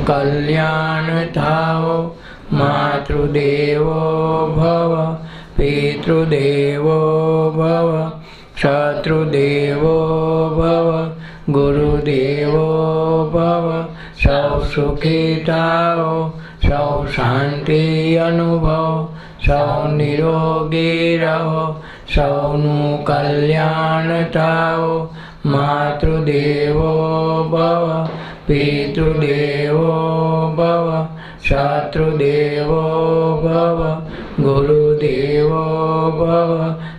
કલ્યાણ થાઓ. માતૃદેવો ભવ, પિતૃદેવો ભવ, શત્રુદેવો ભવ, ગુરુદેવો ભવ. સૌ સુખી થાઓ, સૌ શાંતિ અનુભવ, સૌ નિરોગી રહો, સૌનું કલ્યાણ થાઓ. માતૃદેવો ભવ, પિતૃદેવો ભવ, શત્રુદેવો ભવ, ગુરુદેવો ભવ.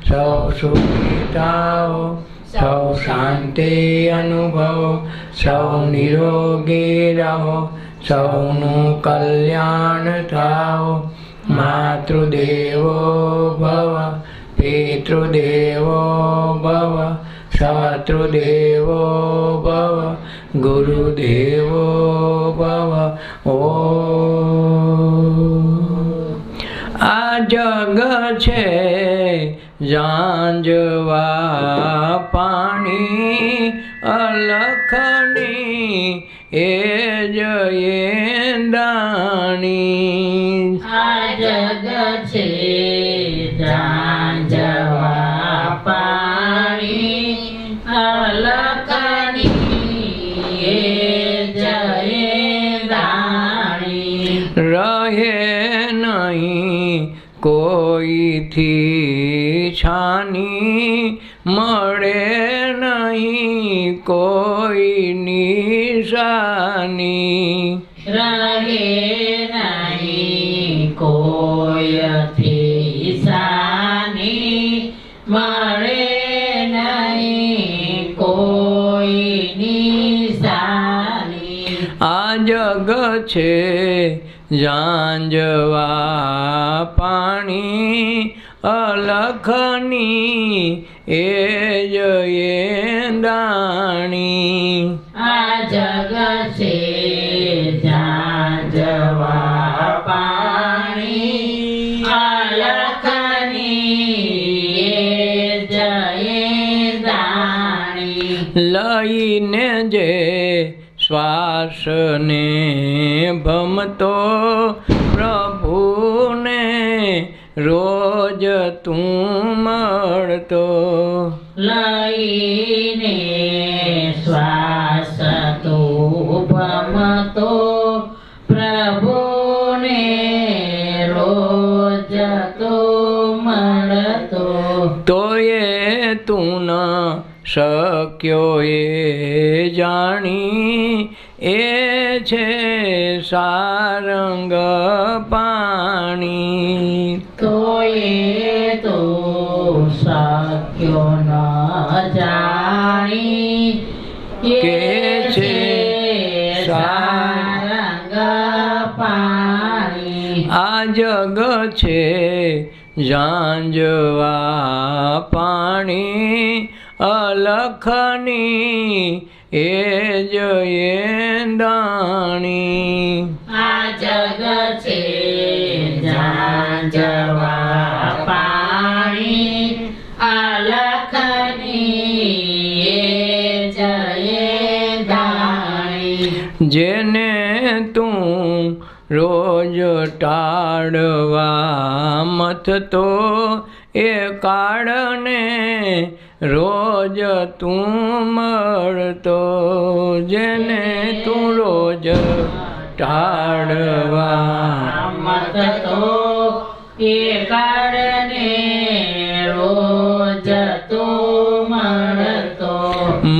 સૌ સુખી થાઓ, સૌ શાંતિ અનુભવ, સૌ નિરોગી રહો, સૌનું કલ્યાણ થાઓ. માતૃદેવો ભવ, પિતૃદેવો ભવ, શત્રુદેવો ભવ, ગુરુદેવો ભવ. આ જગ છે ઝાંઝવા પાણી અલખની એ જયેન્દ્રાણી. આ જગ છે ઝાંઝવા પાણી અલખની એ જયેન્દ્રાણી. રહે નહીં કોઈથી છાની, મળે નહીં કોઈ નિશાની. રહે નહીં કોઈથી શાની, મળે નહીં કોઈ નિશાની. આ જગ છે ઝાંઝવા પાણી અલખની એ જયેન્દ્રાણી. આ જગ છે ઝાંઝવા પાણી અલખની એ જયેન્દ્રાણી. લઈને જે શ્વાસને ભમતો પ્રભુને રોજ તું મળતો. લઈને શ્વાસ તું ભમતો પ્રભુને રોજ તું મળતો. તોય તું ન શક્યો એ જાણી એ છે સારંગ પાણી. તોય તો શક્યો ન જાણી કે છે સારંગ પાણી. આ જગ છે ઝાંઝવા પાણી અલખની એ જયેન્દ્રાણી. આ જગ છે ઝાંઝવા પાણી અલખની એ જયેન્દ્રાણી. જેને તું રોજ ટાળવા મથતો એ કાળને રોજ તું મળતો. જેને તું રોજ ટાળવા મથતો એ કાળને રોજ તું મળતો.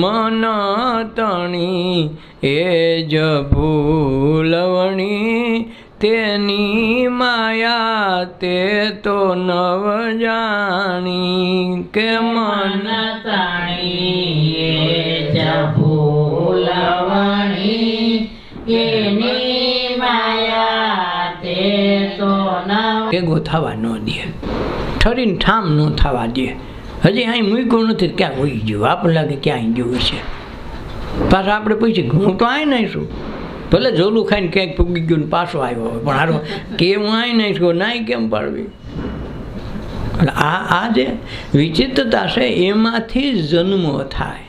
મન તણી એ જ ભૂલવણી તેની માયા તે તો નવ જાણી. કે મન તણી જ ભૂલવણી એની માયા તે તો નવ. ભેગો થવા ન દે, ઠરીને ઠામ ન થવા દે. હજી અહીં મૂક્યું નથી, ક્યાં હોઈ ગયું, આપણને લાગે ક્યાંય ગયું છે. પાછા આપણે પૂછીએ હું તો અહીં નહીં છું, ભલે ઝોલું ખાઈને ક્યાંક પૂગી ગયું ને પાછો આવ્યો હોય, પણ હારો કે હું અહીં નહીં છું, નાઈ કેમ પાડવી. એટલે આ જે વિચિત્રતા છે એમાંથી જ જન્મો થાય,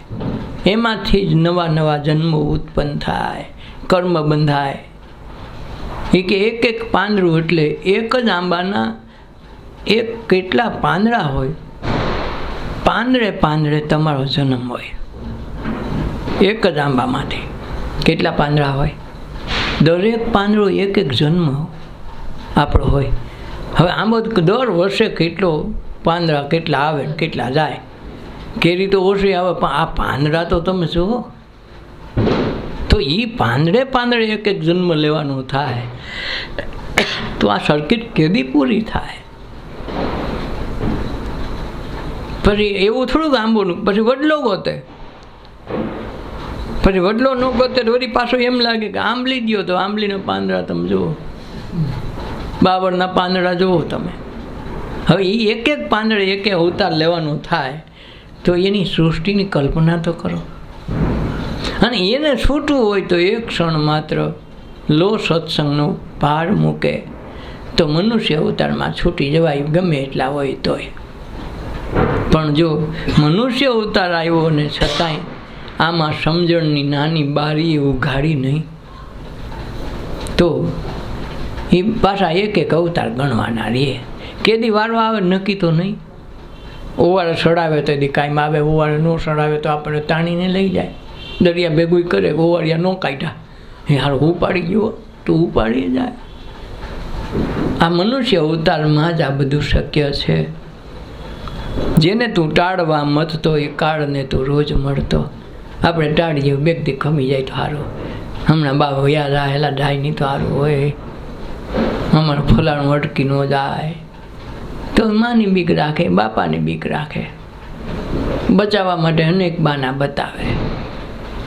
એમાંથી જ નવા નવા જન્મો ઉત્પન્ન થાય, કર્મ બંધાય. એ કે એક પાંદડું એટલે એક જ આંબાના એક કેટલા પાંદડા હોય, પાંદડે પાંદડે તમારો જન્મ હોય. એક જ આંબામાંથી કેટલા પાંદડા હોય, દરેક પાંદડો એક જન્મ આપણો હોય. હવે આંબો દર વર્ષે કેટલો પાંદડા કેટલા આવે કેટલા જાય. કેરી તો ઓછી આવે, પણ આ પાંદડા તો તમે જુઓ. તો એ પાંદડે પાંદડે એક જન્મ લેવાનું થાય તો આ સર્કિટ કેદી પૂરી થાય? પછી એવું થોડુંક આંબોનું પછી વડલો ગોતે, પછી વડલો ન ગોતે તો વળી પાછું એમ લાગે કે આંબલી દો, તો આંબલીના પાંદડા તમે જુઓ, બાબરના પાંદડા જુઓ તમે. હવે એ એક પાંદડે એક અવતાર લેવાનું થાય તો એની સૃષ્ટિની કલ્પના તો કરો. અને એને છૂટવું હોય તો એક ક્ષણ માત્ર લો સત્સંગનો ભાર મૂકે તો મનુષ્ય અવતારમાં છૂટી જવાય, ગમે એટલા હોય તોય. પણ જો મનુષ્ય અવતાર આવ્યો અને છતાંય આમાં સમજણની નાની બારી ઉઘાડી નહીં તો એ પાછા એક અવતાર ગણવાના રહે. કેદી વારો આવે નક્કી તો નહીં. ઓવાળે સડાવે તો એથી કાંઈ આવે, ઓવાળે ન સડાવે તો આપણે તાણીને લઈ જાય. દરિયા ભેગું કરે, ઓવાળિયા ન કાઢ્યા, એ હારું ઉપાડી ગયો તો ઉપાડી જાય. આ મનુષ્ય અવતારમાં જ આ બધું શક્ય છે. જેને તું ટાળવા મથતો એ કાળને તું રોજ મળતો. આપણે ટાળીએ વ્યક્તિ ખમી જાય તો સારું. હમણાં બા યાદ આવેલા જાય નહીં તો સારું હોય. અમારું ફલાણું અટકી ન જાય તો માની બીક રાખે, બાપાની બીક રાખે. બચાવવા માટે અનેક બાના બતાવે.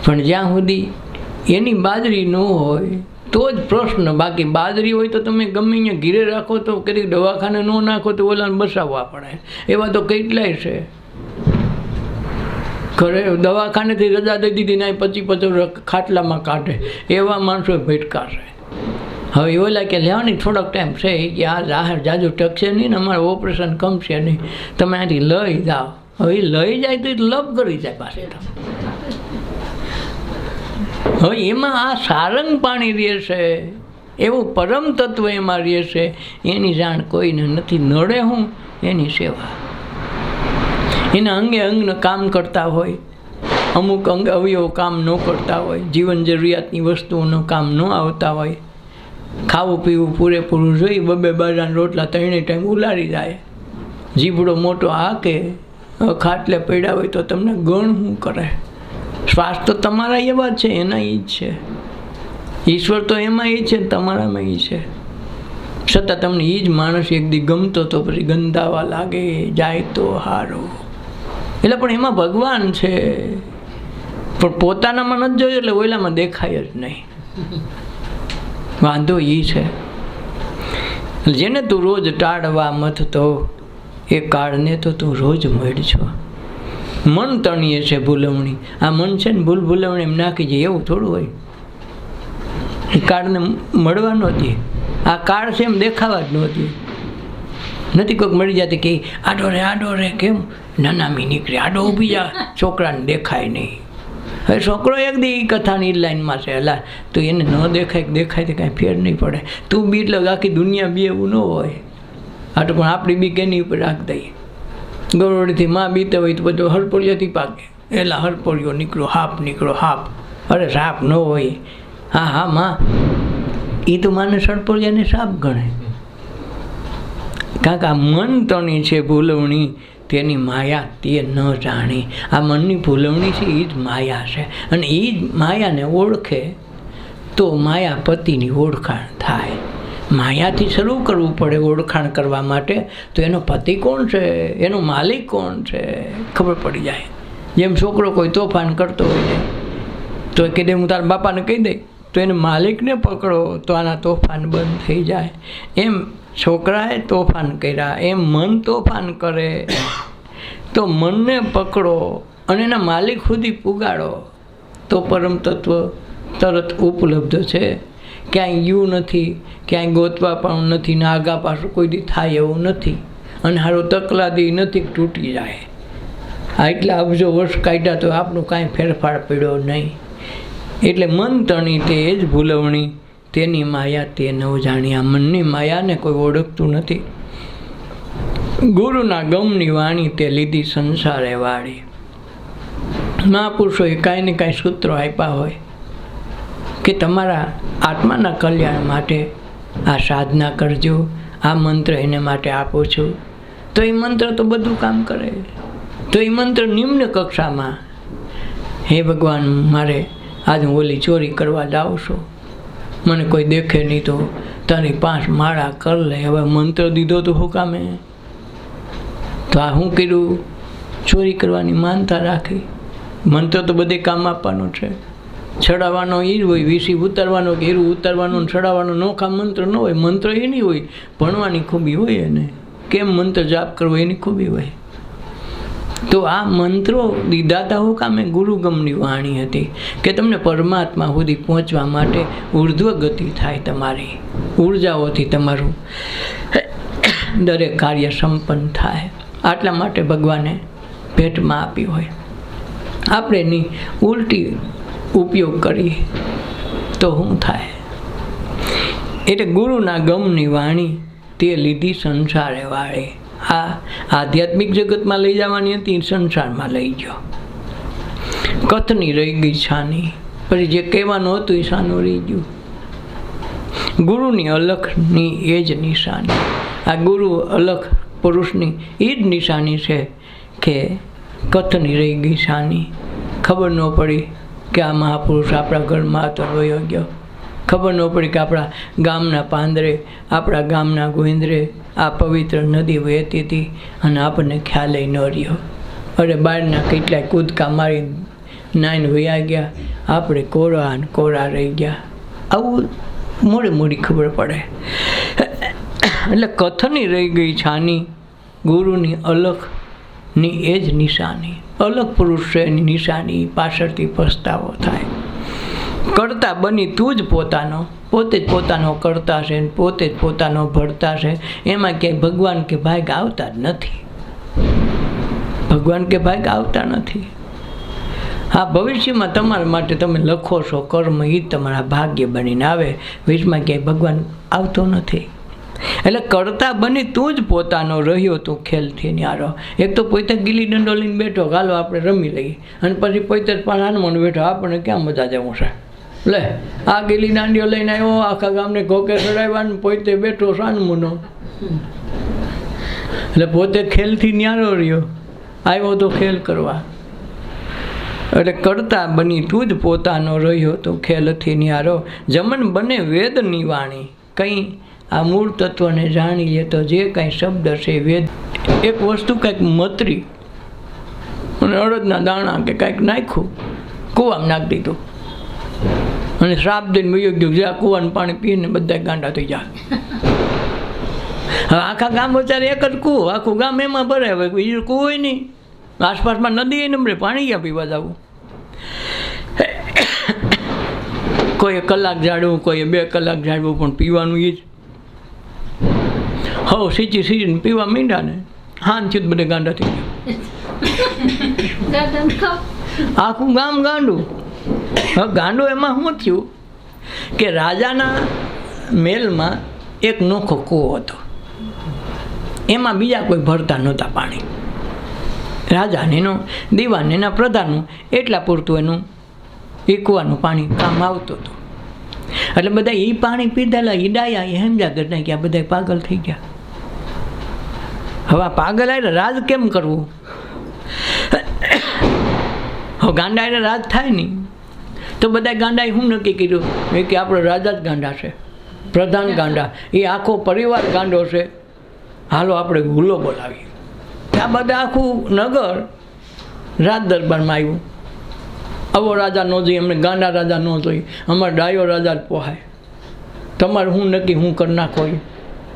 પણ જ્યાં સુધી એની બાજરી ન હોય તો જ પ્રશ્ન. બાકી બાજરી હોય તો તમે ગમે અહીંયા ઘીરે રાખો તો કદી દવાખાને ન નાખો તો ઓલાને બસાવવા પડે. એવા તો કેટલાય છે. ઘરે દવાખાનેથી રજા દઈ દીધી ને 25 ખાટલામાં કાઢે એવા માણસો ભટકાશે. હવે ઓલા કે લેવા નહીં, થોડોક ટાઈમ છે કે આ જાહેર જાજુ ટકશે નહીં ને અમારે ઓપરેશન કમશે નહીં, તમે આથી લઈ જાઓ. હવે લઈ જાય તો લપ કરી જાય પાસે. હવે એમાં આ સારંગ પાણી રહેશે, એવું પરમ તત્વ એમાં રહેશે. એની જાણ કોઈને નથી. નડે હું એની સેવા. એના અંગે અંગને કામ કરતા હોય, અમુક અંગ અવયવ કામ ન કરતા હોય, જીવન જરૂરિયાતની વસ્તુઓનું કામ ન આવતા હોય, ખાવું પીવું પૂરેપૂરું જોઈ 2 બાજરાના રોટલા 3 ટાઈમ ઉલારી જાય, જીભડો મોટો હાકે, ખાટલે પડ્યા હોય તો તમને ગણ શું કરે? શ્વાસ તો તમારા એવા જ છે, એના એ જ છે. ઈશ્વર તો એમાં એ છે, તમારામાં એ છે. છતાં તમને એ જ માણસ એક દી ગમતો તો પછી ગંધાવા લાગે જાય તો હારો. એટલે પણ એમાં ભગવાન છે, પણ પોતાનામાં નથી જોયું એટલે ઓલામાં દેખાય જ નહીં. વાંધો એ છે. જેને તું રોજ ટાળવા મથતો એ કાળને તો તું રોજ મળજો. મન તણીએ છે ભૂલવણી. આ મન છે ને ભૂલવણી એમ નાખી જાય એવું થોડું હોય. એ કાળને મળવા નહોતી. આ કાળ છે એમ દેખાવા જ નહોતી. નથી કોઈક મળી જતી કે આડો રે કેમ નાનામી નીકળે, આડો ઊભી જા, છોકરાને દેખાય નહીં. હવે છોકરો એક દી કથાની લાઈનમાં છે, હલા તો એને ન દેખાય તો કાંઈ ફેર નહીં પડે. તું બી એટલે આખી દુનિયા બી એવું ન હોય. આ તો પણ આપણી બીક એની ઉપર રાખ દઈએ. ગરોળીથી માં બીતે હોય તો બધું હરપોળિયાથી પાકે. એલા હરપોળિયો નીકળો હાપ. અરે સાપ ન હોય. હા માં એ તો માને સડપોળિયાને સાપ ગણે. કારણ કે આ મન તણી છે ભૂલવણી, તેની માયા તે ન જાણી. આ મનની ભૂલવણી છે એ જ માયા છે. અને એ જ માયાને ઓળખે તો માયાપતિની ઓળખાણ થાય. માયાથી શરૂ કરવું પડે ઓળખાણ કરવા માટે. તો એનો પતિ કોણ છે, એનો માલિક કોણ છે ખબર પડી જાય. જેમ છોકરો કોઈ તોફાન કરતો હોય તો કીધે હું તારા બાપાને કહી દઈ તો એને માલિકને પકડો તો આના તોફાન બંધ થઈ જાય. એમ છોકરાએ તોફાન કર્યા, એમ મન તોફાન કરે તો મનને પકડો અને એના માલિક સુધી પુગાડો તો પરમ તત્વ તરત ઉપલબ્ધ છે. ક્યાંય ગયું નથી, ક્યાંય ગોતવા પણ નથી, ને આગા પાછું કોઈ દી થાય એવું નથી. અને હારું તકલાદી નથી તૂટી જાય. આટલા અબજો વર્ષ કાઢ્યા તો આપણું કાંઈ ફેરફાર પડ્યો નહીં. એટલે મન તણી તે જ ભૂલવણી, તેની માયા તે નવ જાણી. આ મનની માયાને કોઈ ઓળખતું નથી. ગુરુના ગમની વાણી તે લીધી સંસારે વાળી. મહાપુરુષોએ કાંઈ ને કાંઈ સૂત્રો આપ્યા હોય કે તમારા આત્માના કલ્યાણ માટે આ સાધના કરજો, આ મંત્ર એને માટે આપું છું, તો એ મંત્ર તો બધું કામ કરે. તો એ મંત્ર નિમ્ન કક્ષામાં, હે ભગવાન મારે આજ હું ઓલી ચોરી કરવા જાઉં છું, મને કોઈ દેખે નહીં તો તારી 5 માળા કર લે. હવે મંત્ર દીધો તો શું કામે? તો આ શું કર્યું? ચોરી કરવાની માનતા રાખી. મંત્ર તો બધે કામ આપવાનો છે. ચડાવવાનો એ જ હોય, વીસી ઉતારવાનો કે હીરું ઉતારવાનો ચડાવવાનો નોખા મંત્ર ન હોય. મંત્ર એની હોય, ભણવાની ખૂબી હોય એને કેમ મંત્ર જાપ કરવો એની ખૂબી હોય. તો આ મંત્રો દીધાતા હું કામે ગુરુગમની વાણી હતી કે તમને પરમાત્મા સુધી પહોંચવા માટે ઉર્ધ્વ ગતિ થાય. તમારી ઉર્જાઓથી તમારું દરેક કાર્ય સંપન્ન થાય. આટલા માટે ભગવાને ભેટમાં આપી હોય. આપણે એની ઉલટી ઉપયોગ કરીએ તો શું થાય? એટલે ગુરુના ગમની વાણી તે લીધી સંસારે વાળી. આ આધ્યાત્મિક જગતમાં લઈ જવાની હતી, સંસારમાં લઈ ગયો. કથની રહી ગઈ છાની, પછી જે કહેવાનું હતું એ સાનું રહી ગયું. ગુરુની અલખની એ જ નિશાની. આ ગુરુ અલખ પુરુષની એ જ નિશાની છે કે કથની રહી ગઈ છાની. ખબર ન પડી કે આ મહાપુરુષ આપણા ઘરમાં હતો, વયો ગયો. ખબર ન પડી કે આપણા ગામના પાંદરે, આપણા ગામના ગોવિંદરે આ પવિત્ર નદી વહેતી હતી અને આપણને ખ્યાલ ન રહ્યો. અરે બહારના કેટલાય કૂદકા મારી નાઈને વયા ગયા, આપણે કોરા ને કોરા રહી ગયા. આવું મોડી ખબર પડે. એટલે કથની રહી ગઈ છાની, ગુરુની અલખની એ જ નિશાની. અલગ પુરુષ છે એની નિશાની, પાછળથી પસ્તાવો થાય. કરતા બની તું જ પોતાનો, પોતે જ પોતાનો કરતા છે, પોતે જ પોતાનો ભળતા છે. એમાં ક્યાંય ભગવાન કે ભાગ આવતા જ નથી. ભગવાન કે ભાગ આવતા નથી. હા, ભવિષ્યમાં તમારા માટે તમે લખો છો કર્મ, એ જ તમારા ભાગ્ય બનીને આવે. વીચમાં ક્યાંય ભગવાન આવતો નથી. એટલે કરતા બની તું જ પોતાનો, રહ્યો તું ખેલથી ન્યારો. એક તો પોતે ગીલી દંડો લઈને બેઠો, હાલો આપણે રમી લઈએ, અને પછી પોતે જ પણ આનમણ બેઠો, આપણને ક્યાં મજા જવું છે? લે આ ગીલી દાંડીઓ લઈને આવ્યો, આખા ગામને ઘોકે ચડાવ્યા ને પોતે બેઠો સાનમૂનો. એટલે પોતે ખેલથી ન્યારો રહ્યો, આવ્યો તો ખેલ કરવા. એટલે કરતા બની તું જ પોતાનો, રહ્યો તો ખેલથી ન્યારો. જમન બને વેદની વાણી. કંઈ આ મૂળ તત્વને જાણી લે તો જે કાંઈ શબ્દ છે વેદ. એક વસ્તુ કંઈક મતરી અને અડદના દાણા કે કાંઈક નાખ્યું, કૂવામાં નાખી દીધું અને શ્રાપ દઈને વયો ગયું. જ્યાં કૂવાનું પાણી પીને બધા ગાંડા થઈ જાય. હવે આખા ગામ બચારે એક જ કૂવો, આખું ગામ એમાં ભરે. હવે બીજું કૂવો હોય નહીં, આસપાસમાં નદી એને મળે, પાણી ક્યાં પીવા જવું? કોઈએ કલાક ઝાડવું, કોઈએ 2 કલાક ઝાડવું, પણ પીવાનું એ જ. હવ સીચીને પીવા માંડ્યા ને હાન થયું બધે ગાંડા થઈ ગયા. આખું ગામ ગાંડું. હવે ગાંડું એમાં શું થયું કે રાજાના મહેલમાં એક નોખો કૂવો હતો. એમાં બીજા કોઈ ભરતા નહોતા પાણી. રાજાને એનો દીવાન એના પ્રધાનનું એટલા પૂરતું એનું એ કૂવાનું પાણી કામ આવતું હતું. એટલે બધા એ પાણી પીધેલા, એ ડાયા, એ સમજા કરતા કે આ બધા પાગલ થઈ ગયા. હવે આ પાગલ આવીને રાજ કેમ કરવું? હવે ગાંડા આવીને રાજ થાય નહીં. તો બધા ગાંડાએ શું નક્કી કર્યું કે આપણો રાજા જ ગાંડા છે, પ્રધાન ગાંડા, એ આખો પરિવાર ગાંડો છે, હાલો આપણે હુલો બોલાવીએ. આ બધા આખું નગર રાજ દરબારમાં આવ્યું. આવો રાજા ન જોઈએ, અમને ગાંડા રાજા ન જોઈએ, અમારે ડાયો રાજા જ પોહાય. તમારે હું નક્કી હું કરી નાખો,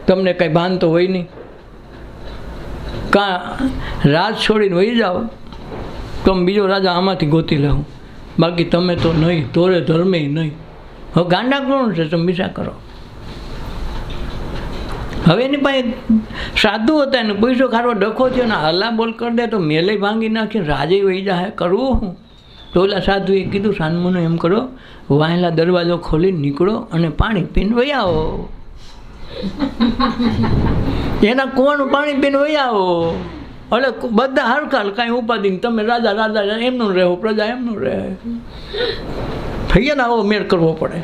તમને કાંઈ ભાન તો હોય નહીં. કાં રાજ છોડીને વહી જાઓ તો બીજો રાજા આમાંથી ગોતી લઉં, બાકી તમે તો નહીં, તોરે ધર્મે નહીં. હવે ગાંડા કોણ છે તમે બીજા કરો. હવે એની પાસે સાધુ હતા, એને પૈસો ખારો ડખો થયો ને હલ્લા બોલ કરી દે તો મેલે ભાંગી નાખીને રાજે વહી જાય. કરવું હું તો ઓલા સાધુએ કીધું સાનમુનો એમ કરો, વાહેલા દરવાજો ખોલીને નીકળો અને પાણી પીને વહી આવો. એના કૂવાનું પાણી પીને વહી આવો. એટલે બધા હરખાલ કાંઈ ઉપાધિ નહીં, તમે રાજા રાજા એમનું રહેવું, પ્રજા એમનું રહે. થઈ ને આવો મેળ કરવો પડે.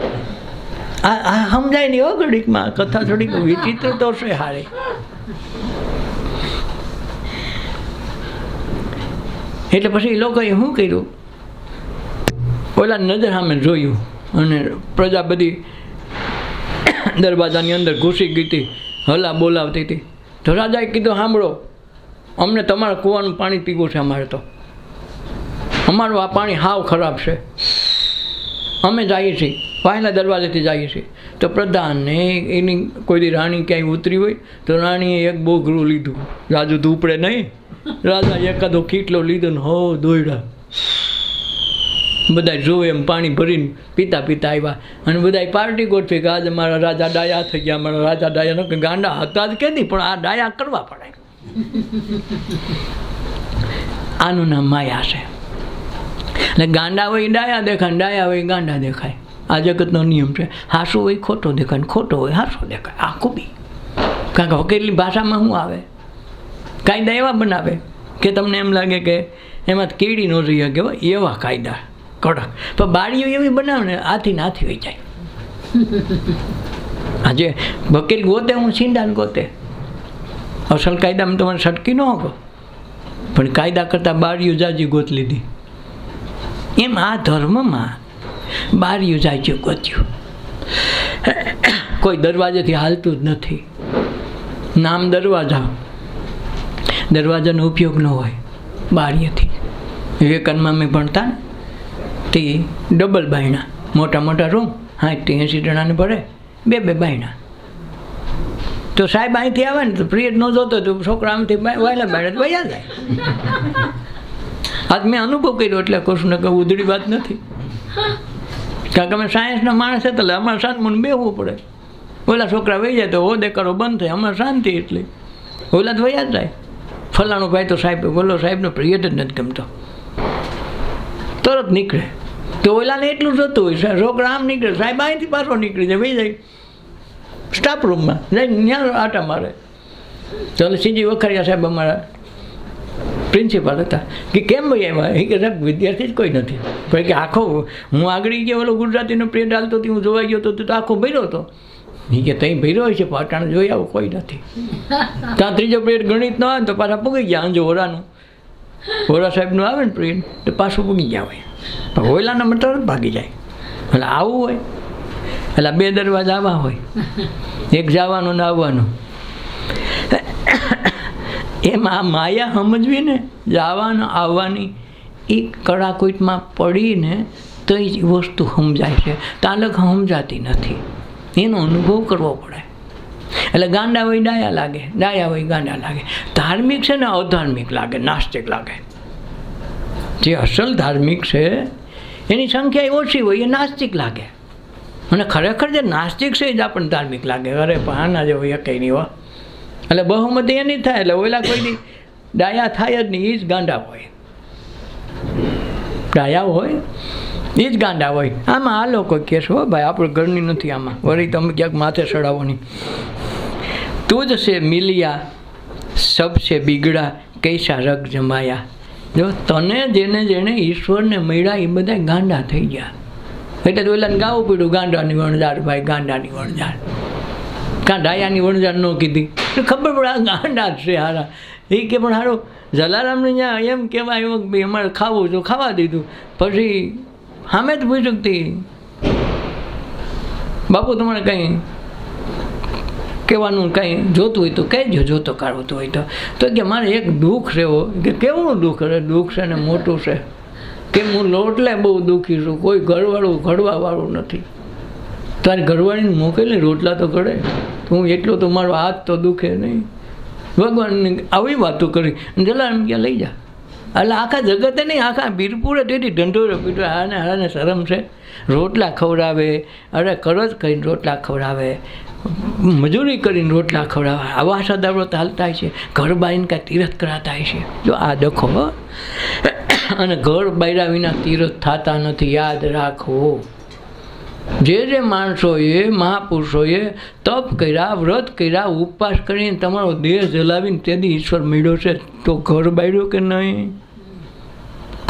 આ સમજાય નહીં હો ઘડીકમાં. કથા થોડીક વિચિત્ર તો છે હારી. એટલે પછી લોકોએ શું કર્યું, ઓલા નજર સામે જોયું અને પ્રજા બધી દરવાજાની અંદર ઘૂસી ગઈ હતી, હલા બોલાવતી હતી. તો રાજાએ કીધું, સાંભળો, અમને તમારા કૂવાનું પાણી પીવું છે, અમારે તો અમારું આ પાણી હાવ ખરાબ છે, અમે જઈએ છીએ, પહેલા દરવાજેથી જઈએ છીએ. તો પ્રધાનને એની કોઈ દી રાણી ક્યાંય ઉતરી હોય તો રાણીએ એક બોગરું લીધું, રાજુ તો ઉપડે નહીં, રાજા એકાદો કીટલો લીધો ને હો દોડ્યા. બધા જોવે એમ પાણી ભરીને પીતા પીતા આવ્યા અને બધા પાર્ટી ગોઠવી કે આજે મારા રાજા ડાયા થઈ ગયા, મારા રાજા ડાયા ન ગાંડા હતા જ કે નહીં, પણ આ ડાયા કરવા પડે. આનું નામ માયા છે. એટલે ગાંડા હોય ડાયા દેખાય, ડાયા હોય ગાંડા દેખાય. આ જગતનો નિયમ છે. હાસું હોય ખોટો દેખાય, ખોટો હોય હાસો દેખાય. આ ખૂબી. કારણ કે વકીલની ભાષામાં શું આવે, કાયદા એવા બનાવે કે તમને એમ લાગે કે એમાં કીડી ન રહી શકે, એવા કાયદા કડક. પણ બાળીઓ એવી બનાવે ને આથી નાથી હોઈ જાય. આજે વકીલ ગોતે, હું સિંધાને ગોતે. અસલ કાયદામાં તમારે છટકી ન હોગો, પણ કાયદા કરતાં બાળીઓ જાજી ગોત લીધી. એમ આ ધર્મમાં બારીઓ જાજી ગોત્યું. કોઈ દરવાજેથી હાલતું જ નથી. નામ દરવાજા, દરવાજાનો ઉપયોગ ન હોય બારીએથી. વિવેકાનંદમાં મેં ભણતા ને તે ડબલ બાયણા, મોટા મોટા રૂમ, 60-80 જણાને ભરે, બે બાયણા. તો સાહેબ અહીંથી આવે ને તો પ્રિયડ ન જોતો તો છોકરા આમથી વહેલા બાયણા વયા જાય. આજ મેં અનુભવ કર્યો એટલે કહું છું, ને કહું ઉધડી વાત નથી. કારણ કે અમે સાયન્સના માણસ હતા એટલે અમારે શાંતમાં બેસવું પડે. ઓલા છોકરા વહી જાય તો હોદે કરો બંધ થાય, અમારે શાંતિ એટલી. ઓલા તો વયા જ જાય. ફલાણો ભાઈ તો સાહેબ, બોલો સાહેબનો પ્રિયડ જ નથી ગમતો, તરત નીકળે. તો ઓલાને એટલું જોતું હોય, છોકરા આમ નીકળે, સાહેબ અહીંથી પાછો નીકળી જાય, વહી જાય સ્ટાફ રૂમમાં જઈને ત્યાં આટા મારે. તો સીજી વખારિયા સાહેબ અમારા પ્રિન્સિપાલ હતા કે કેમ ભાઈ એમાં, એ કે સાહેબ વિદ્યાર્થી જ કોઈ નથી. ભાઈ કે આખો હું આગળ ગયો, ઓલો ગુજરાતીનો પ્રિયડ હાલતો હતી, હું જોવા ગયો તો તું તો આખો ભર્યો હતો. એ કે ત્યાં ભર્યો હોય છે, પાટાણ જોઈ આવું કોઈ નથી. ત્યાં ત્રીજો પ્રિયડ ગણિત ન આવે ને તો પાછા પૂગી ગયા. અંજો ઓરાનું, ઓરા સાહેબનું આવે ને પ્રિયડ તો પાછું પૂગી ગયા હોય, પણ ઓયલાના મતલબ તરત ભાગી જાય. એટલે આવું હોય. એટલે બે દરવાજા આવા હોય, એક જવાનું ને આવવાનું. એમાં માયા સમજવી ને, જવાનું આવવાની એ કડાકૂટમાં પડીને તો એ વસ્તુ સમજાય છે. તાલક સમજાતી નથી, એનો અનુભવ કરવો પડે. એટલે ગાંડા હોય ડાયા લાગે, ડાયા હોય ગાંડા લાગે. ધાર્મિક છે ને અધાર્મિક લાગે, નાસ્તિક લાગે. જે અસલ ધાર્મિક છે એની સંખ્યા ઓછી હોય એ નાસ્તિક લાગે, અને ખરેખર જે નાસ્તિક છે એ જ આપણને ધાર્મિક લાગે. અરે પણ આના જેવો એ કંઈ નહીં હો. એટલે બહુમતી એની થાય, એટલે ઓલા કોઈની ડાયા થાય જ નહીં, એ જ ગાંડા હોય. ડાયા હોય એ જ ગાંડા હોય. આમાં આ લોકો કહે છે, હો ભાઈ આપણે ઘરની નથી, આમાં વળી તમે ક્યાંક માથે ચડાવો નહીં. તું જ છે મિલિયા સબ છે બિગડા કૈસા રગ જમાયા. જો તને જેને જેને ઈશ્વરને મળ્યા એ બધા ગાંડા થઈ ગયા. એટલે તો ઓલાને ગાવું પડ્યું, ગાંડાની વણઝાર ભાઈ, ગાંડાની વણઝાર. કાં ડાયાની વણઝાર ન કીધી, ખબર પડે આ ગાંડા જ છે હારા. એ કે પણ હારો જલારામને ત્યાં એમ કહેવાય ભાઈ અમારે ખાવું તો ખાવા દીધું. પછી સામે જ પૂછ્યું કે બાપુ તમારે કંઈ કહેવાનું કંઈ જોતું હોય તો કહેજો, જોતો કાઢવું હોય તો કે મારે એક દુઃખ છે. કે કેવું દુઃખ? અરે દુઃખ છે ને મોટું છે, કે હું લોટલે બહુ દુઃખી છું, કોઈ ઘરવાળું ઘડવાવાળું નથી. તારી ઘરવાળીને મોકલે રોટલા તો ઘડે, હું એટલો તો મારો હાથ તો દુખે નહીં. ભગવાનને આવી વાતો કરી જલારામ ક્યાં લઈ જા. એટલે આખા જગતે નહીં, આખા વીરપુરે તેથી ઢંઢોરે પીટો. હાને શરમ છે, રોટલા ખવડાવે, અરે કરજ કરીને રોટલા ખવડાવે, મજૂરી કરીને રોટલા ખવડાવવા, આવા સદાવ્રત હાલતા છે, ઘર બારીને કાંઈ તીરથ કરાતા છે. જો આ દખો અને ઘર બાયરા વિના તીરથ થતા નથી, યાદ રાખવો. જે માણસોએ મહાપુરુષોએ તપ કર્યા, વ્રત કર્યા, ઉપવાસ કરીને તમારો દેહ જલાવીને તેથી ઈશ્વર મળ્યો છે, તો ઘર બાળ્યું કે નહીં?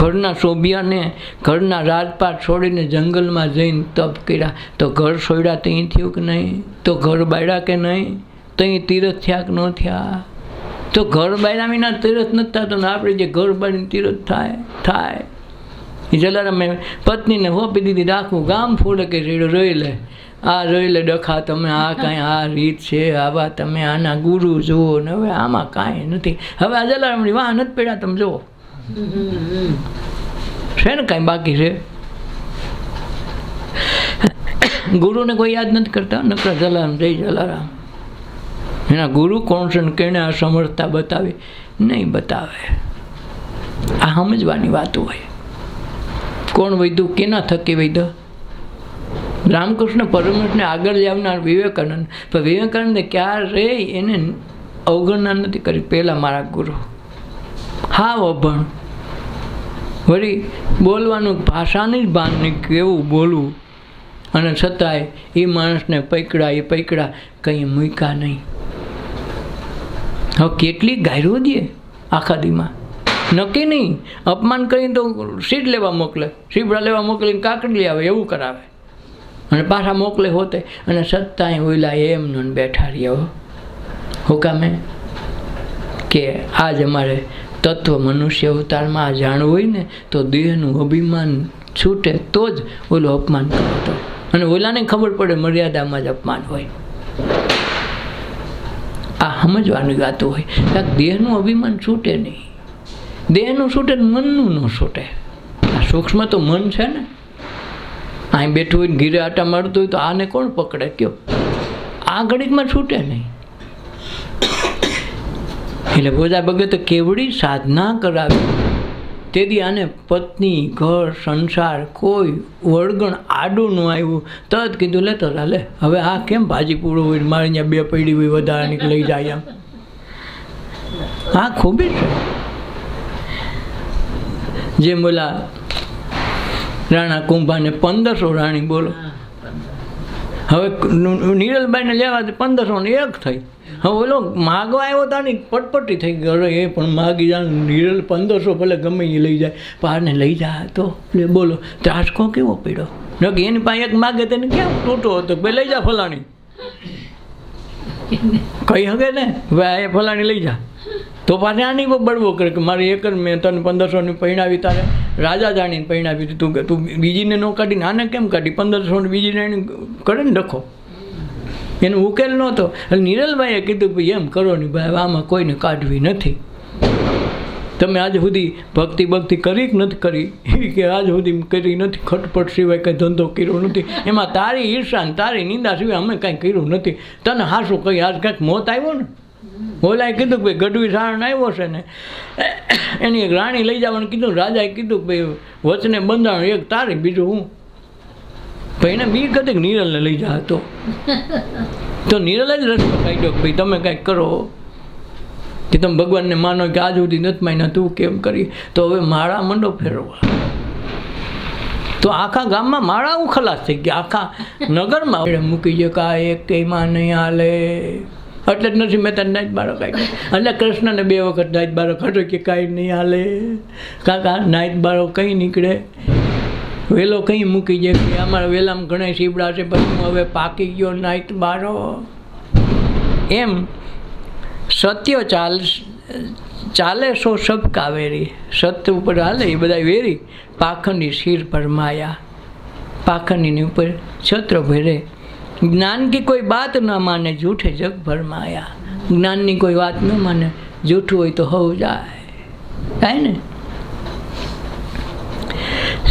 ઘરના શોભિયાને ઘરના રાજપાટ છોડીને જંગલમાં જઈને તપ કર્યા, તો ઘર છોડ્યા ત્યાં થયું કે નહીં? તો ઘર બાળ્યા કે નહીં? ત્યાં તીરથ થયા કે ન થયા? તો ઘર બાળ્યા વિના તીરથ નથી થતો ને આપણે જે ઘર બાળીને તીરથ થાય. એ જલારામે પત્નીને હોપી દીધી, રાખવું ગામ ફોડે કે રોઈ લે, આ રોઈ લે ડખા, તમે આ કાંઈ આ રીત છે, આવા તમે આના ગુરુ જુઓ ને હવે આમાં કાંઈ નથી. હવે આ જલારામની વાહ નથી પડ્યા, તમે જુઓ છે ને કાંઈ બાકી છે? ગુરુને કોઈ યાદ નથી કરતા, નકર જલારામ જય જલારામ. એના ગુરુ કોણ છે ને કેને આ સમર્થતા બતાવી? નહીં બતાવે. આ સમજવાની વાતો હોય. કોણ વૈદ્યું? કેના થકી વૈદ્ય? રામકૃષ્ણ પરમહંસને આગળ લાવનાર વિવેકાનંદ. પણ વિવેકાનંદે ક્યારે એને અવગણના નથી કરી. પહેલાં મારા ગુરુ હાવ અભણ, વળી બોલવાનું ભાષાની જ ભાન નહીં, કેવું બોલવું, અને છતાંય એ માણસને પકડા કંઈ મૂક્યા નહીં. હવે કેટલી ગાયરો દે આખા દીમાં, નક્કી નહીં. અપમાન કરીને તો સીટ લેવા મોકલે, સીબડા લેવા મોકલીને કાકડી આવે એવું કરાવે, અને પાછા મોકલે હોતે, અને છતાંય ઓઈલા એમને બેઠા રહ્યા. હું કામે કે આજ અમારે તત્વ મનુષ્ય અવતારમાં આ જાણવું હોય ને, તો દેહનું અભિમાન છૂટે તો જ ઓલું અપમાન કરતો, અને ઓલાને ખબર પડે મર્યાદામાં જ અપમાન હોય. આ સમજવાની વાતો હોય. દેહનું અભિમાન છૂટે નહીં, દેહનું છૂટે મનનું ન છૂટે. આ સૂક્ષ્મ તો મન છે ને. અહીં બેઠું હોય ઘીરે આટા મારતું હોય તો આને કોણ પકડે? કયો આ ઘડીકમાં છૂટે નહીં. એટલે બોજા ભગતે કેવડી સાધના કરાવી, તેથી આને પત્ની, ઘર, સંસાર કોઈ વળગણ આડું ન આવ્યું. તરત કીધું લે તો લે, હવે આ કેમ ભાજી પૂરો હોય, મારે અહીંયા બે પડી હોય વધારાની લઈ જાય એમ. આ ખૂબી છે. જેમ બોલા રાણા કુંભાને 1500 રાણી બોલો. હવે નીરલબાઈને લેવા 1500 ને એક થઈ. હવે ઓલો માગવા આવ્યો તાની પટપટી થઈ ગઈ. અરે એ પણ માગી જાય, નીરલ 1500 ભલે ગમે એ લઈ જાય, પારને લઈ જાય તો બોલો ત્રાસકો કેવો પીડ્યો. નક્કી એની પાસે એક માગે તેને કેમ તૂટો હતો, ભાઈ લઈ જા ફલાણી, કહી શકે ને ભાઈ એ ફલાણી લઈ જા. તો પાછી આની બળવો કરે કે મારી એક જ મેં તને 1500ની પરિણાવી, તારે રાજા જાણીને પરિણાવી, તું બીજીને ન કાઢીને આને કેમ કાઢી? 1500 બીજીને કરે ને ડખો, એનો ઉકેલ નહોતો. એટલે નીરલભાઈએ કીધું ભાઈ એમ કરો ને ભાઈ, આમાં કોઈને કાઢવી નથી. તમે આજ સુધી ભક્તિ કરી કે નથી કરી? કે આજ સુધી કરી નથી, ખટપટ સિવાય કંઈ ધંધો કર્યો નથી, એમાં તારી ઈર્ષા ને તારી નિંદા સિવાય અમે કાંઈ કર્યું નથી. તને હાશું કહી આજ કાંઈક મોત આવ્યો ને. ઓલાએ કીધું કે ભાઈ ગઢવી સારણ આવ્યો છે ને, એની એક રાણી લઈ જવાનું કીધું. રાજાએ કીધું કે ભાઈ વચને બંધાણ એક તારી, બીજું હું. ભાઈ એને બી કદે નીરલને લઈ જા હતો, તો નીરલ જ રસ્તો કાઢ્યો કે ભાઈ તમે કાંઈક કરો, કે તમે ભગવાનને માનો કે આજ સુધી નથી માન્યા, તું કેમ કરી? તો હવે માળા મંડો ફેરવા. તો આખા ગામમાં માળા હું ખલાસ થઈ ગયા, આખા નગરમાં મૂકી ગયો કે આ એક કંઈમાં નહીં હાલે. એટલે જ નથી મેં તને નાઈટ બાળક કાઢ્યો. એટલે કૃષ્ણને 2 વખત નાઈટ બાળક હતો કે કાંઈ નહીં હાલે કાકા, નાઈટ બાળક કંઈ નીકળે, વેલો કંઈ મૂકી જાય કે અમારા વેલામાં ઘણા સીબડા છે, પછી હું હવે પાકી ગયો નાઈટ બારો. એમ સત્ય ચાલે સો સબ કાવેરી, સત્ય ઉપર હાલે એ બધા વેરી, પાખંડી શિર પર માયા, પાખંડીની ઉપર છત્ર ભરે. જ્ઞાન की कोई बात न माने, झूठे जग भर माया. ज्ञानની કોઈ વાત ન માને, જૂઠું હોય તો હોવું જાય ને.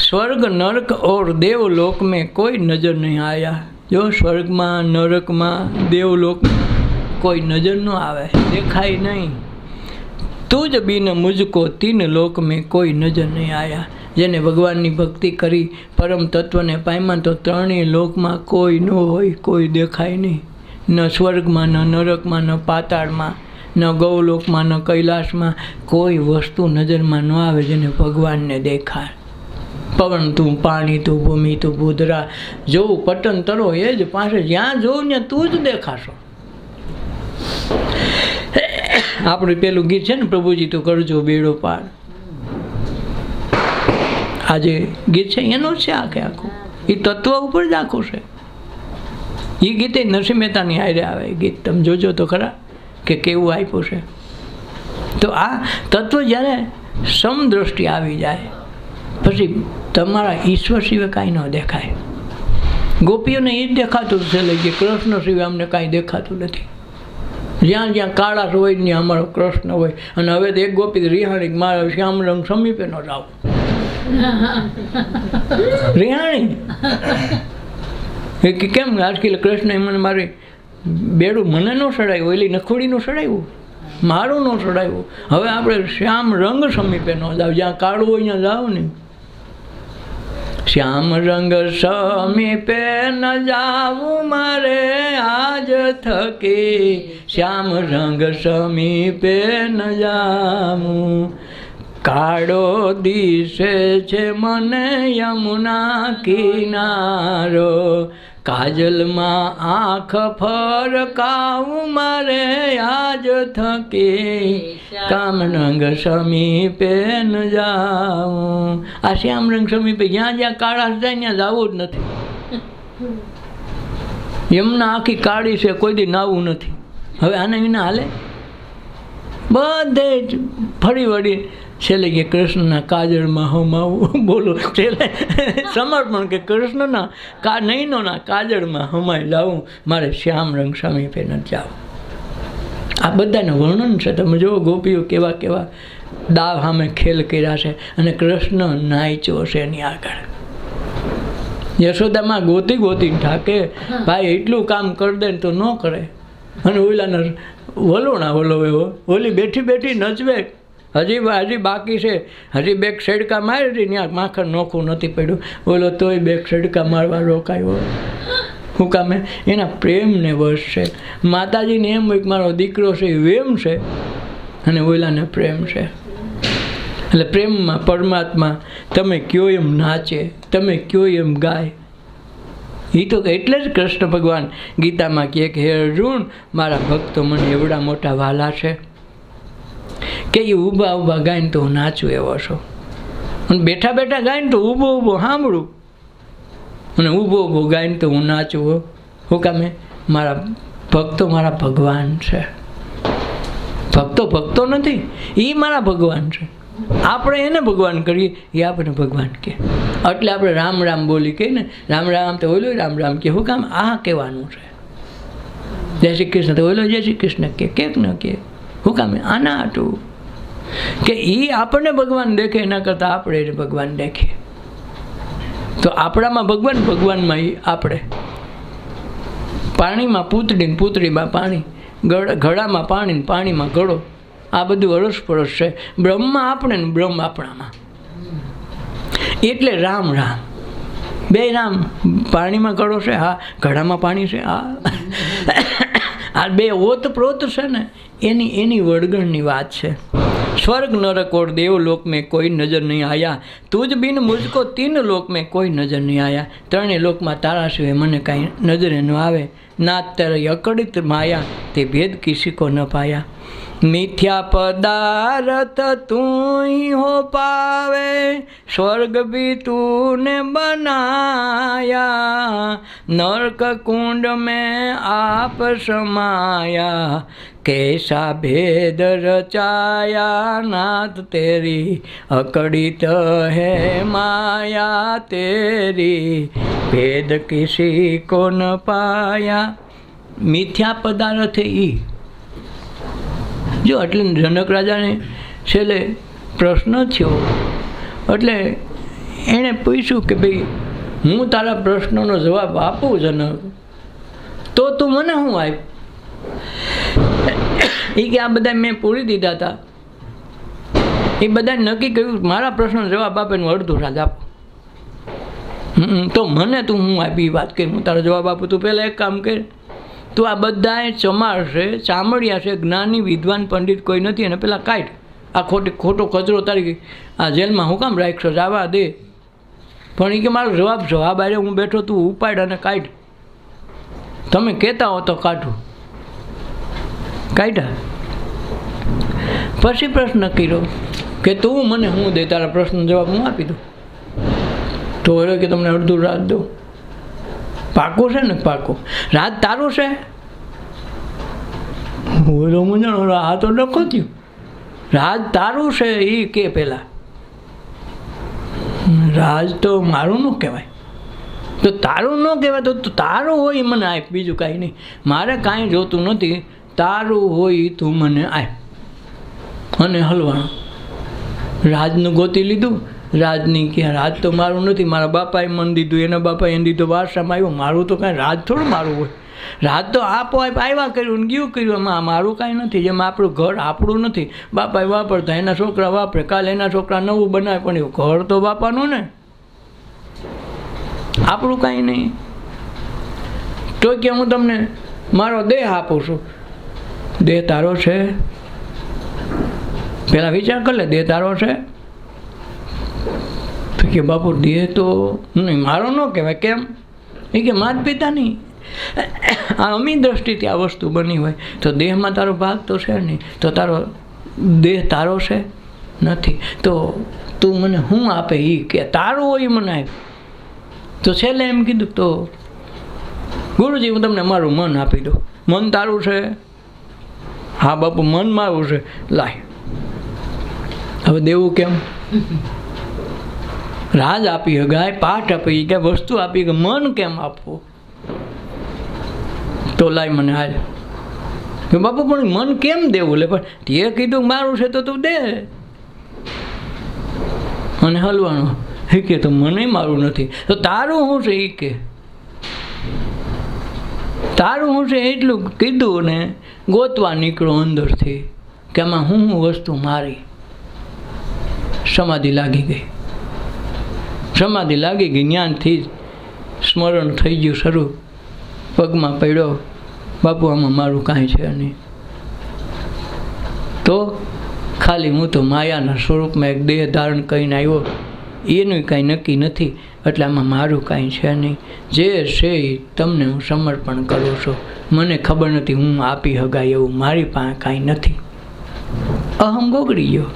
स्वर्ग नरक और देवलोक में कोई नजर नहीं आया. जो स्वर्गમાં નરકમાં દેવલોકમાં કોઈ નજર ન આવે, દેખાય નહીં. તુજ बिन मुझको 3 लोक में कोई नजर नहीं आया. જેને ભગવાનની ભક્તિ કરી પરમ તત્વને પામ્યા તો 3 લોકમાં કોઈ ન હોય, કોઈ દેખાય નહીં. ન સ્વર્ગમાં, ન નરકમાં, ન પાતાળમાં, ન ગૌલોકમાં, ન કૈલાસમાં કોઈ વસ્તુ નજરમાં ન આવે જેને ભગવાનને દેખાય. પવન તું, પાણી તું, ભૂમિ તું, ભૂદરા જોવું, પતન તરો એ જ પાસે જ્યાં જોઉં ને તું જ દેખાશો. આપણું પેલું ગીત છે ને, પ્રભુજી તો કરજો બેડો પાર. આ જે ગીત છે એનું છે આખે આખું, એ તત્વ ઉપર જ આખું છે. એ ગીતે નરસિંહ મહેતાની હારે આવે એ ગીત, તમે જોજો તો ખરા કે કેવું આપ્યું છે. તો આ તત્વ જ્યારે સમદ્રષ્ટિ આવી જાય પછી તમારા ઈશ્વર સિવાય કાંઈ ન દેખાય. ગોપીઓને એ જ દેખાતું છે કે કૃષ્ણ સિવાય અમને કાંઈ દેખાતું નથી. જ્યાં જ્યાં કાળા હોય ત્યાં અમારો કૃષ્ણ હોય. અને હવે તો એક ગોપી રિહાણી મારા શ્યામ રંગ સમીપે ન જાવ. રિહાણી કે કેમ આજકાલ કૃષ્ણ મને મારી બેડું મને ન સડાયું, એલી નખોડીનું સડાયું, મારું ન સડાયું. હવે આપણે શ્યામ રંગ સમીપે ન જાવ, જ્યાં કાળું હોય ત્યાં જાવ ને. શ્યામ રંગ સમીપે ન જાવું મારે આજ થકી, શ્યામ રંગ સમીપે ન જાવું. કાળો દિશે છે મને યમુના કિનારો, કાજલમાં આંખ ફરકાવું મારે આજ થકી, કામ રંગ સમીપે ન જાવું. આ શ્યામ રંગ સમીપે જ્યાં જ્યાં કાળા જાય ત્યાં જવું જ નથી. યમુના આખી કાળી છે, કોઈ દી નાવું નથી. હવે આને વિના હાલે? બધે જ ફરી વળી છેલ્લે કે કૃષ્ણના કાજળમાં હમાવું. બોલો, છેલ્લે સમર્પણ કે કૃષ્ણના નયનોના કાજળમાં હમાઈ લાવું, મારે શ્યામ રંગ સમીપે ન જાવું. આ બધાનું વર્ણન છે. તમે જુઓ ગોપીઓ કેવા કેવા દાવ સામે ખેલ કર્યા છે. અને કૃષ્ણ નાચ્યો છે એની આગળ. યશોદામાં ગોતી ગોતી ઠાકે ભાઈ એટલું કામ કરી દે તો ન કરે. અને ઓલાને વલોણા વલોવે, ઓલી બેઠી બેઠી નચવે. હજી બાકી છે, હજી બે છેડકા મારી ત્યાં માખણ નોખું નથી પડ્યું. ઓલો તોય બે છેડકા મારવા રોકાયો. શું કામે? એના પ્રેમને વશ છે. માતાજીને એમ હોય કે મારો દીકરો છે એ વેમ છે અને ઓલાને પ્રેમ છે. એટલે પ્રેમમાં પરમાત્મા તમે કયો એમ નાચે, તમે કયો એમ ગાય. એ તો એટલે જ કૃષ્ણ ભગવાન ગીતામાં કહે કે હે અર્જુન, મારા ભક્તો મને એવડા મોટા વાલા છે કે એ ઊભા ઊભા ગાઈને તો હું નાચું એવો છો, અને બેઠા બેઠા ગાઈને તો ઊભો ઊભો સાંભળું, અને ઊભો ઊભો ગાઈને તો હું નાચું. શું કામે? મારા ભક્તો મારા ભગવાન છે. ભક્તો ભક્તો નથી, એ મારા ભગવાન છે. આપણે એને ભગવાન કરીએ, એ આપણે ભગવાન કહે. એટલે આપણે રામ રામ બોલી કહીએ ને, રામ રામ તો ઓલો રામ રામ કે. શું કામ? આ કહેવાનું છે. જય શ્રી કૃષ્ણ તો ઓલો જય શ્રી કૃષ્ણ કે ન કે. શું કામ? આના હાટું કે એ આપણને ભગવાન દેખે, એના કરતાં આપણે એને ભગવાન દેખીએ. તો આપણામાં ભગવાન, ભગવાનમાં એ આપણે. પાણીમાં પૂતળી, પૂતળીમાં પાણી, ઘડામાં પાણી, પાણીમાં ઘડો. આ બધું અરસપરસ છે. બ્રહ્મમાં આપણે ને બ્રહ્મ આપણામાં. એટલે રામ રામ, બે રામ. પાણીમાં ઘડો છે, હા. ઘડામાં પાણી છે, હા. આ બે ઓતપ્રોત છે ને, એની વળગણની વાત છે. स्वर्ग नरक और देवलोक में कोई नजर नहीं आया, तुझ बिन मुझको तीन लोक में कोई नजर नहीं आया. ત્રણે લોકમાં તારા સિવાય મને કાંઈ નજરે ન આવે. ના તેરી અકડિત માયા, તે ભેદ કિસી કો ન પાયા. मिथ्या पदार्थ तू ही हो पावे, स्वर्ग भी तूने बनाया, नरक कुंड में आप समाया, कैसा भेद रचाया नाथ तेरी, अकड़ित है माया तेरी, भेद किसी को न पाया. मिथ्या पदार्थ ई જો એટલે જનક રાજાને છેલ્લે પ્રશ્ન થયો, એટલે એણે પૂછ્યું કે ભાઈ હું તારા પ્રશ્નનો જવાબ આપું જનક, તો તું મને શું આપ? એ કે આ બધા મેં પૂરી દીધા હતા, એ બધા નક્કી કર્યું મારા પ્રશ્નનો જવાબ આપે ને અડધું રાજ આપો. તો મને તું હું આપી વાત કરી, હું તારો જવાબ આપું. તું પહેલાં એક કામ કર, તું આ બધાએ ચમાર છે, ચામડિયા છે, જ્ઞાની વિદ્વાન પંડિત કોઈ નથી, અને પેલા કાઢ આ ખોટો કચરો તારી આ જેલમાં હું કામ રાખ્યો જવા દે. પણ એ કે મારો જવાબ આવ્યો, હું બેઠો તું ઉપાડ અને કાઢ. તમે કહેતા હો તો કાઢું. કાઢ્યા. પછી પ્રશ્ન કર્યો કે તું મને હું દે, તારા પ્રશ્ન જવાબ હું આપી દઉં. તો એ કે તમને અડધું રાત દઉં. પાકું છે ને? પાકું. રાત તારું છે? બોલો મુંજાણો, આ તો ડખો થયું. રાજ તારું છે એ કે પહેલાં. રાજ તો મારું ન કહેવાય. તો તારું ન કહેવાય તો તારું હોય મને આપ, બીજું કાંઈ નહીં. મારે કાંઈ જોતું નથી, તારું હોય તું મને આપ. અને હલવાનું. રાજનું ગોતી લીધું. રાજની કે રાજ તો મારું નથી, મારા બાપાએ મન દીધું, એના બાપાએ એને દીધું, વારસામાં આવ્યું. મારું તો કાંઈ રાજ થોડું મારું હોય. રાજ તો આપોઆપ આવ્યા કર્યું ને ગયું કર્યું. એમાં મારું કાંઈ નથી. જેમ આપણું ઘર આપણું નથી, બાપાએ વાપરતા, એના છોકરા વાપરે, કાલે એના છોકરા નવું બનાવે, પણ એવું ઘર તો બાપાનું ને, આપણું કાંઈ નહીં. તો કે હું તમને મારો દેહ આપું છું. દેહ તારો છે? પહેલાં વિચાર કરી લે, દેહ તારો છે? તો કે બાપુ દેહ તો નહીં, મારો ન કહેવાય. કેમ? એ કે માતા પિતા નહીં. આ અમી દ્રષ્ટિથી આ વસ્તુ બની હોય તો દેહમાં તારો ભાગ તો છે નહીં. તો તારો દેહ તારો છે? નથી. તો તું મને હું આપે એ કે તારું હોય મને આપ. તો છેલ્લે એમ કીધું તો ગુરુજી હું તમને મારું મન આપી દઉં. મન તારું છે? હા બાપુ મન મારું છે. લાય. હવે દેવું કેમ? રાજ આપી ગાય, પાઠ આપી કે વસ્તુ આપી કે મન કેમ આપવું? તો લાય મને હાલ. કે બાપુ પણ મન કેમ દેવું? લે પણ તે કીધું મારું છે તો તું દે. અને હલવાનું. એ કે તો મને મારું નથી. તો તારું શું છે? એ કે તારું શું છે એટલું કીધું ને ગોતવા નીકળો અંદરથી કે આમાં હું વસ્તુ મારી. સમાધિ લાગી ગઈ. સમાધિ લાગી ગઈ. જ્ઞાનથી સ્મરણ થઈ ગયું શરૂ. પગમાં પડ્યો, બાપુ આમાં મારું કાંઈ છે નહીં. તો ખાલી હું તો માયાના સ્વરૂપમાં એક દેહ ધારણ કરીને આવ્યો, એનું કાંઈ નક્કી નથી, એટલે આમાં મારું કાંઈ છે નહીં. જે છે એ તમને હું સમર્પણ કરું છું. મને ખબર નથી હું આપી હગાય એવું મારી પાસે કાંઈ નથી. અહમ ગોગડી ગયો.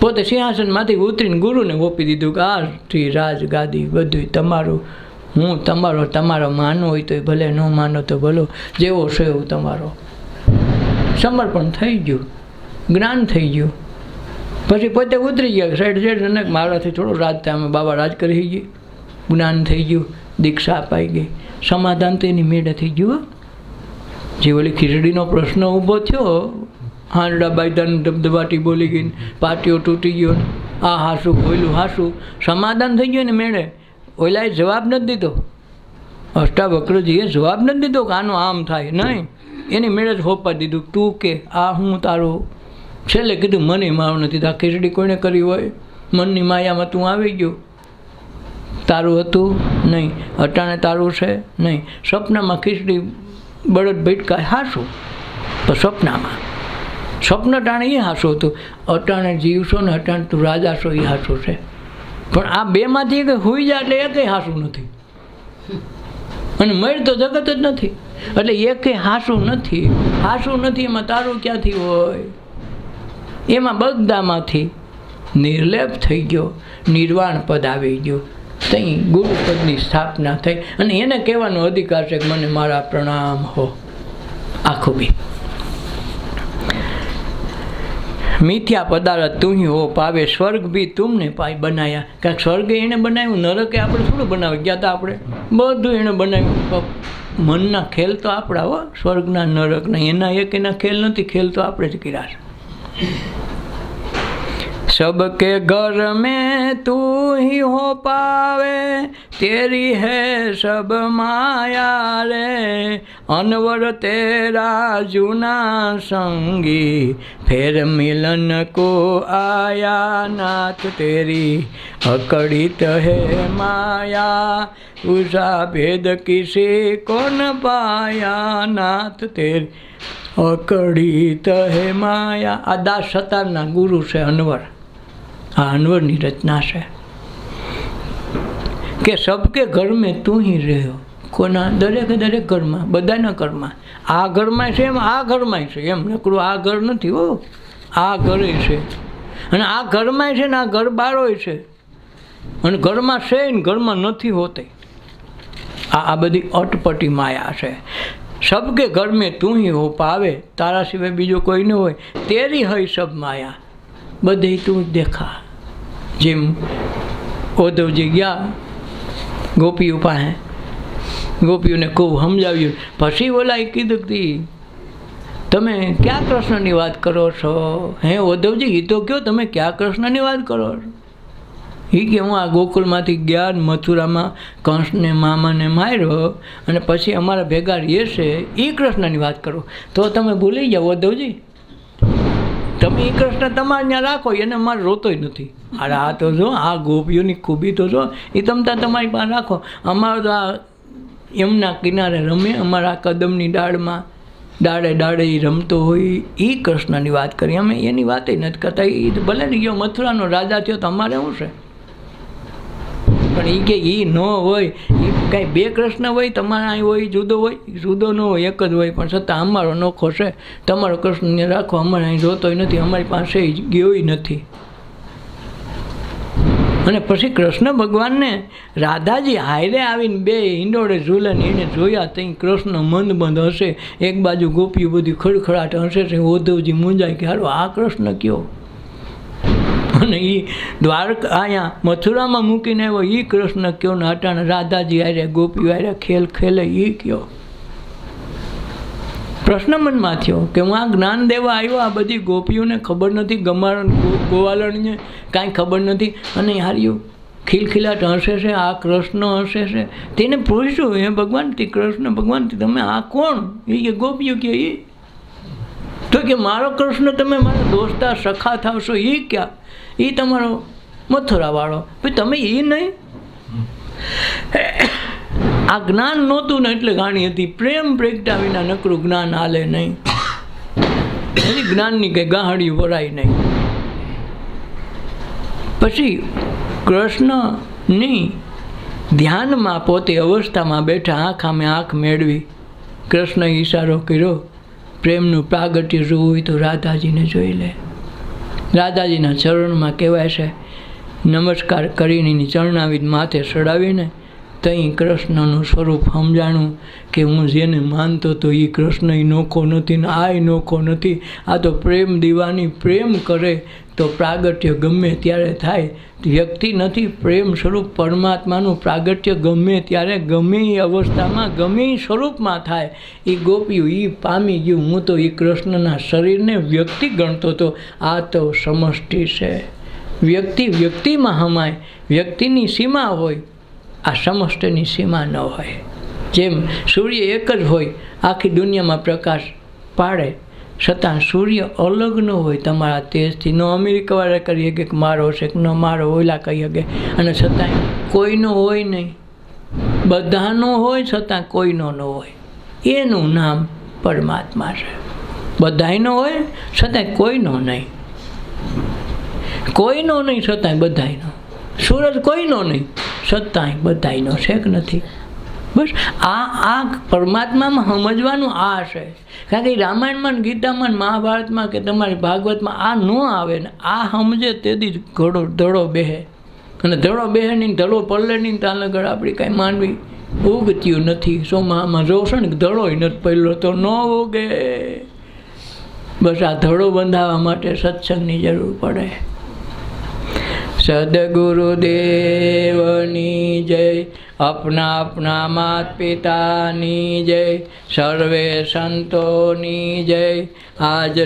પોતે સિંહાસનમાંથી ઉતરીને ગુરુને ઓપી દીધું કે આજથી રાજ ગાદી બધું તમારું. હું તમારો માનો હોય તો ભલે, ન માનો તો ભલો, જેવો છે એવું તમારો. સમર્પણ થઈ ગયું, જ્ઞાન થઈ ગયું. પછી પોતે ઉતરી ગયા સાઈડ અને મારાથી થોડું રાજ થાય, અમે બાબા રાજ કરી ગઈ. જ્ઞાન થઈ ગયું, દીક્ષા અપાઈ ગઈ, સમાધાન તો એની મેળે થઈ ગયું. જે ઓલી ખીચડીનો પ્રશ્ન ઊભો થયો, હાંડડા બાયદાની ધબધબાટી બોલી ગઈ, પાટીઓ તૂટી ગયો, આ હાસું ઓયલું હાસું, સમાધાન થઈ ગયું ને મેળે. ઓલાએ જવાબ નથી દીધો. અષ્ટાવક્રજીએ જવાબ નથી દીધો કે આનું આમ થાય, નહીં. એની મેળે જ હોપા દીધું. તું કે આ હું તારું. છેલ્લે કીધું મને મારું નથી. આ ખીચડી કોઈને કરી હોય? મનની માયામાં તું આવી ગયો. તારું હતું નહીં, અટાણે તારું છે નહીં. સપનામાં ખીચડી બળદ ભટકાય હાસું, તો સપનામાં સ્વપ્ન ટાણે એ હાસું હતું. અટાણે જીવશો ને અટાણે તું રાજા છો એ હાસું છે. પણ આ બેમાંથી કંઈ હોઈ જાય એટલે એ કંઈ હાસું નથી. અને મળ તો જગત જ નથી, એટલે એ કંઈ હાસું નથી. હાસું નથી એમાં તારું ક્યાંથી હોય? એમાં બધામાંથી નિર્લેપ થઈ ગયો, નિર્વાણ પદ આવી ગયું. ત્યાં ગુરુપદની સ્થાપના થઈ અને એને કહેવાનો અધિકાર છે કે મને મારા પ્રણામ હો. આખું બી મિથ્યા પદાર્થ તું હો પાવે, સ્વર્ગ બી તુમને પાય બનાયા. કાંઈક સ્વર્ગ એણે બનાવ્યું, નરકે આપણે થોડું બનાવી ગયા હતા. આપણે બધું એણે બનાવ્યું. મનના ખેલ તો આપણા હો, સ્વર્ગના નરકના એના ખેલ નથી. ખેલ તો આપણે જ કર્યા છે. सबके घर में तू ही हो पावे, तेरी है सब माया रे। अनवर तेरा जूना संगी, फिर मिलन को आया नाथ तेरी अकड़ित है माया। उषा भेद किसी को न पाया नाथ तेरी अकड़ित है माया। आ दास सतारना गुरु છે અનવર। આ અનવરની રચના છે કે સબકે ઘર મેં તું ही રહ્યો। કોના? દરેકે દરેક ઘરમાં, બધાના ઘરમાં। આ ઘરમાં છે એમ આ ઘરમાં છે એમ, નકરું આ ઘર નથી હો, આ ઘરે છે અને આ ઘરમાં છે ને આ ઘર બારોય છે અને ઘરમાં છે ને ઘરમાં નથી હોતી। આ બધી અટપટી માયા છે। सबके घर में तू ही हो पावे, तारा सिवाय बीजो कोई न होय। तेरी है सब माया, बधे तू देखा। जेम उद्धवजी गया गोपीओ पासे, गोपीओ ने खूब समझाव्યું। પછી ઓલાએ કીધું કે તમે ક્યાં કૃષ્ણની વાત કરો છો? હે ઉद्धवजी, એ તો કયો તમે ક્યાં કૃષ્ણની વાત કરો છો? એ કે હું આ ગોકુલમાંથી ગયા, મથુરામાં કંસને મામાને માર્યો અને પછી અમારા ભેગા રહે છે, એ કૃષ્ણની વાત કરો તો તમે ભૂલી જાઓ ઉद्धवજી। તમે એ કૃષ્ણ તમારે ત્યાં રાખો, એને મારે રોતોય નથી। અરે આ તો જો આ ગોપીઓની ખૂબી તો જો, એ તમતા તમારી પાસે રાખો। અમારો તો આ યમના કિનારે રમે, અમારા કદમની ડાળમાં દાડે દાડે એ રમતો હોય, એ કૃષ્ણની વાત કરી। અમે એની વાત નથી કરતા। એ ભલે ને ગયો મથુરાનો રાજા થયો તો અમારે શું છે? પણ એ કે એ ન હોય, એ કાંઈ બે કૃષ્ણ હોય, તમારા અહીં હોય જુદો હોય, જુદો ન હોય, એક જ હોય, પણ છતાં અમારો નોખો છે, તમારો કૃષ્ણને રાખો, અમારે અહીં જોતોય નથી, અમારી પાસે ગયોય નથી। અને પછી કૃષ્ણ ભગવાનને રાધાજી હારે આવીને બે હિંડોળે ઝૂલે એને જોયા, ત્યાં કૃષ્ણ મંદ મંદ હશે, એક બાજુ ગોપીઓ બધી ખડખડાટ હશે છે। ઉદ્ધવજી મૂંઝાય કે હાલો આ કૃષ્ણ કયો? અને એ દ્વારકા અહીંયા મથુરામાં મૂકીને આવ્યો એ કૃષ્ણ કયો ને અટાણે રાધાજી હારે ગોપીઓ હારે ખેલ ખેલે એ કયો? પ્રશ્ન મનમાં થયો કે હું આ જ્ઞાન દેવા આવ્યો, આ બધી ગોપીઓને ખબર નથી, ગોવાલણને કાંઈ ખબર નથી, અને હાર્યું ખિલખિલાટ હશે છે, આ કૃષ્ણ હશે છે। તેને પૂછ્યું, હે ભગવાન, તે કૃષ્ણ ભગવાન તમે આ કોણ? એ કે ગોપીઓ કે એ તો કે મારો કૃષ્ણ તમે મારા દોસ્તા સખા થાવશો, એ ક્યાં? એ તમારો મથુરાવાળો। ભાઈ તમે એ નહીં? આ જ્ઞાન નહોતું ને એટલે ઘાણી હતી, પ્રેમ પ્રગટા વિના નકરું જ્ઞાન હાલે નહીં, એની જ્ઞાનની કંઈ ગાહડી વરાય નહીં। પછી કૃષ્ણની ધ્યાનમાં પોતે અવસ્થામાં બેઠા, આંખ આમે આંખ મેળવી, કૃષ્ણએ ઈશારો કર્યો, પ્રેમનું પ્રાગટ્ય જોવું હોય તો રાધાજીને જોઈ લે। રાધાજીના ચરણમાં કહેવાય છે, નમસ્કાર કરીને એની ચરણાવીત માથે ચડાવીને ત્યાં કૃષ્ણનું સ્વરૂપ સમજાણું કે હું જેને માનતો તો એ કૃષ્ણ એ નોખો નથી ને આ નોખો નથી, આ તો પ્રેમ દીવાની, પ્રેમ કરે તો પ્રાગટ્ય ગમે ત્યારે થાય। વ્યક્તિ નથી, પ્રેમ સ્વરૂપ પરમાત્માનું પ્રાગટ્ય ગમે ત્યારે, ગમે એ અવસ્થામાં, ગમે એ સ્વરૂપમાં થાય। એ ગોપીઓ એ પામી ગયું। હું તો એ કૃષ્ણના શરીરને વ્યક્તિ ગણતો હતો, આ તો સમષ્ટિ છે। વ્યક્તિ વ્યક્તિમાં હમાય, વ્યક્તિની સીમા હોય, આ સમષ્ટિની સીમા ન હોય। જેમ સૂર્ય એક જ હોય, આખી દુનિયામાં પ્રકાશ પાડે, છતાં સૂર્ય અલગ ન હોય તમારા તેજથી। ન અમેરિકાવાળા કરી શકે કે મારો છે કે ન મારો, ઓલા કહી શકે, અને છતાંય કોઈનો હોય નહીં, બધાનો હોય છતાં કોઈનો ન હોય, એનું નામ પરમાત્મા છે। બધાયનો હોય છતાંય કોઈનો નહીં, કોઈનો નહીં છતાંય બધાયનો। સૂરજ કોઈનો નહીં છતાંય બધાયનો છે કે નથી? બસ આ પરમાત્મામાં સમજવાનું આ છે। કારણ કે રામાયણમાં, ગીતામાં, મહાભારતમાં કે તમારી ભાગવતમાં આ ન આવે ને, આ સમજે તેથી જ ધડો બેહે, અને ધડો બેહે નહીં, ધડો પડલે નહીં, ત્યાં આગળ આપણી કાંઈ માનવી ઉગત્યું નથી। સોમામાં જોશે ને ધડોય નથી પડલો તો ન ઉગે। બસ આ ધડો બંધાવવા માટે સત્સંગની જરૂર પડે। સદગુરુદેવની જય, अपना अपना मात पिताની જય, સર્વે સંતોની જય। આજ